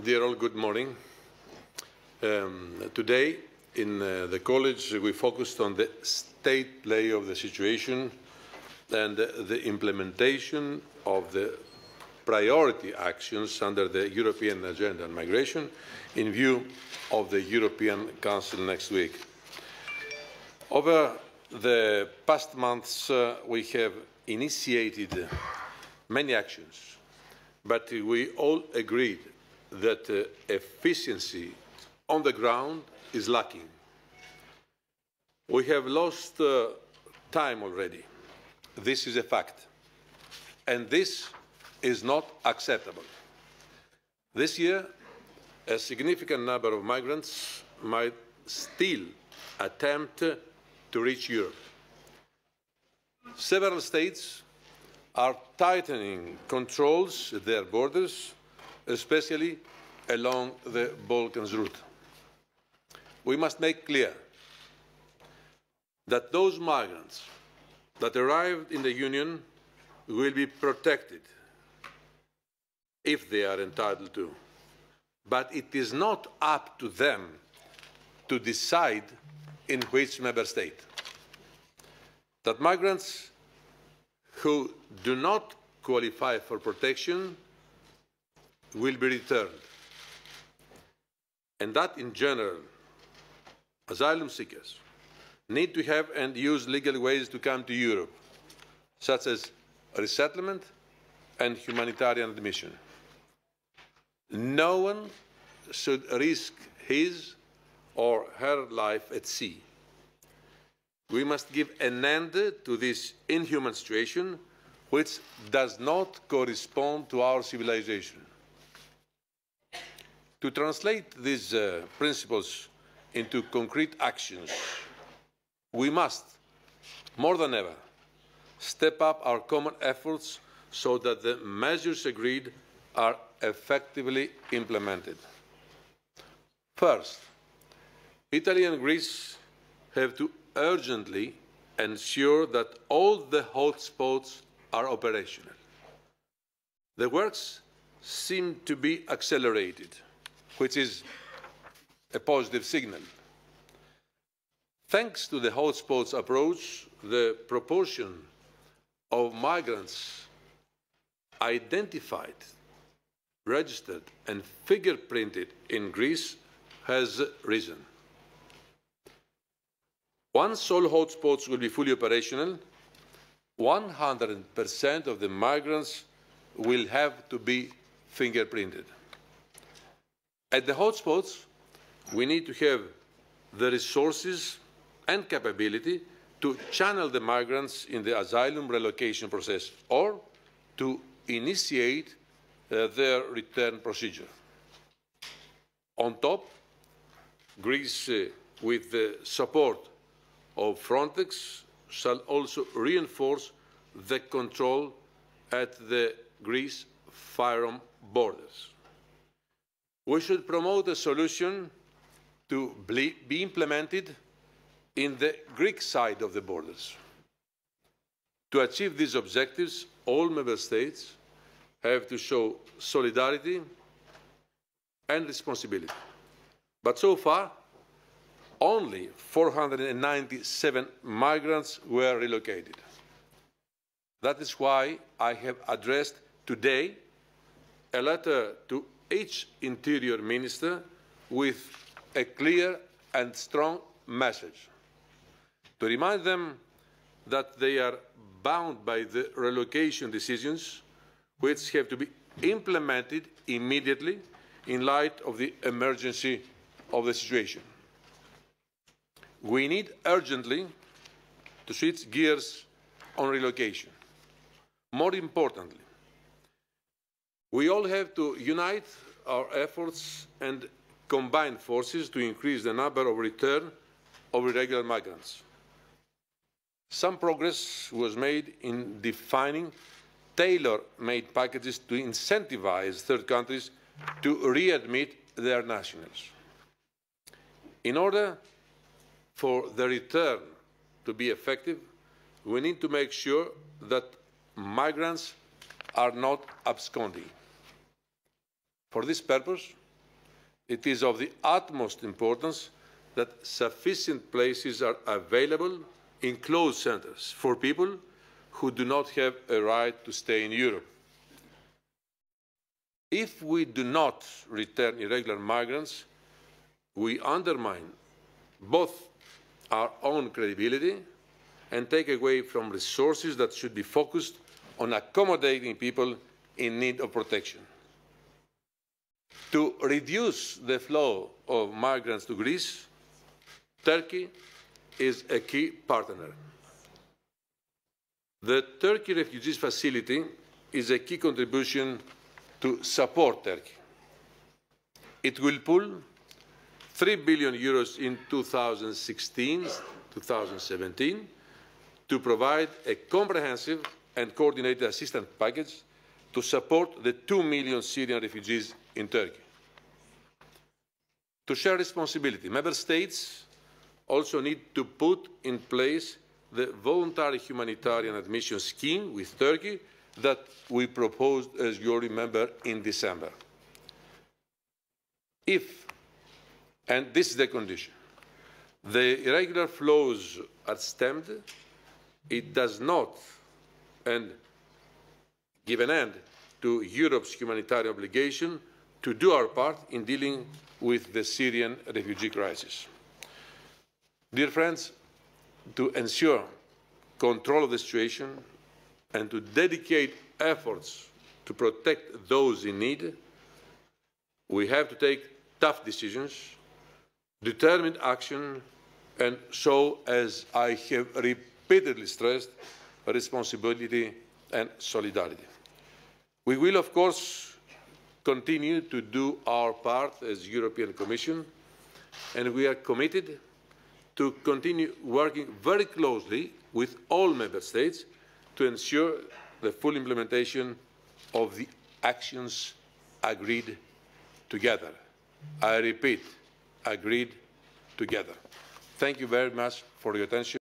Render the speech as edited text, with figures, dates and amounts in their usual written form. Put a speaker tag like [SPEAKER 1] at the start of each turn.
[SPEAKER 1] Dear all, good morning. Today, in the College, we focused on the state play of the situation and the implementation of the priority actions under the European Agenda on Migration in view of the European Council next week. Over the past months, we have initiated many actions, but we all agreed that efficiency on the ground is lacking. We have lost time already. This is a fact. And this is not acceptable. This year, a significant number of migrants might still attempt to reach Europe. Several states are tightening controls at their borders, especially along the Balkans route. We must make clear that those migrants that arrived in the Union will be protected if they are entitled to. But it is not up to them to decide in which member state. That migrants who do not qualify for protection will be returned. And that, in general, asylum seekers need to have and use legal ways to come to Europe, such as resettlement and humanitarian admission. No one should risk his or her life at sea. We must give an end to this inhuman situation, which does not correspond to our civilization. To translate these principles into concrete actions, we must, more than ever, step up our common efforts so that the measures agreed are effectively implemented. First, Italy and Greece have to urgently ensure that all the hotspots are operational. The works seem to be accelerated, which is a positive signal. Thanks to the hotspots approach, the proportion of migrants identified, registered and fingerprinted in Greece has risen. Once all hotspots will be fully operational, 100% of the migrants will have to be fingerprinted. At the hotspots, we need to have the resources and capability to channel the migrants in the asylum relocation process or to initiate their return procedure. On top, Greece, with the support of Frontex, shall also reinforce the control at the Greece-Fyrom borders. We should promote a solution to be implemented in the Greek side of the borders. To achieve these objectives, all member states have to show solidarity and responsibility. But so far, only 497 migrants were relocated. That is why I have addressed today a letter to each Interior Minister with a clear and strong message to remind them that they are bound by the relocation decisions which have to be implemented immediately in light of the emergency of the situation. We need urgently to switch gears on relocation. More importantly, we all have to unite our efforts and combine forces to increase the number of return of irregular migrants. Some progress was made in defining tailor-made packages to incentivize third countries to readmit their nationals. In order for the return to be effective, we need to make sure that migrants are not absconding. For this purpose, it is of the utmost importance that sufficient places are available in closed centres for people who do not have a right to stay in Europe. If we do not return irregular migrants, we undermine both our own credibility and take away from resources that should be focused on accommodating people in need of protection. To reduce the flow of migrants to Greece, Turkey is a key partner. The Turkey Refugees Facility is a key contribution to support Turkey. It will pool 3 billion euros in 2016-2017 to provide a comprehensive and coordinated assistance package to support the 2 million Syrian refugees in Turkey. To share responsibility, Member States also need to put in place the voluntary humanitarian admission scheme with Turkey that we proposed, as you remember, in December. If, and this is the condition, the irregular flows are stemmed, it does not give an end to Europe's humanitarian obligation to do our part in dealing with the Syrian refugee crisis. Dear friends, to ensure control of the situation and to dedicate efforts to protect those in need, we have to take tough decisions, determined action, and show, as I have repeatedly stressed, responsibility and solidarity. We will, of course, continue to do our part as European Commission, and we are committed to continue working very closely with all Member States to ensure the full implementation of the actions agreed together. I repeat, agreed together. Thank you very much for your attention.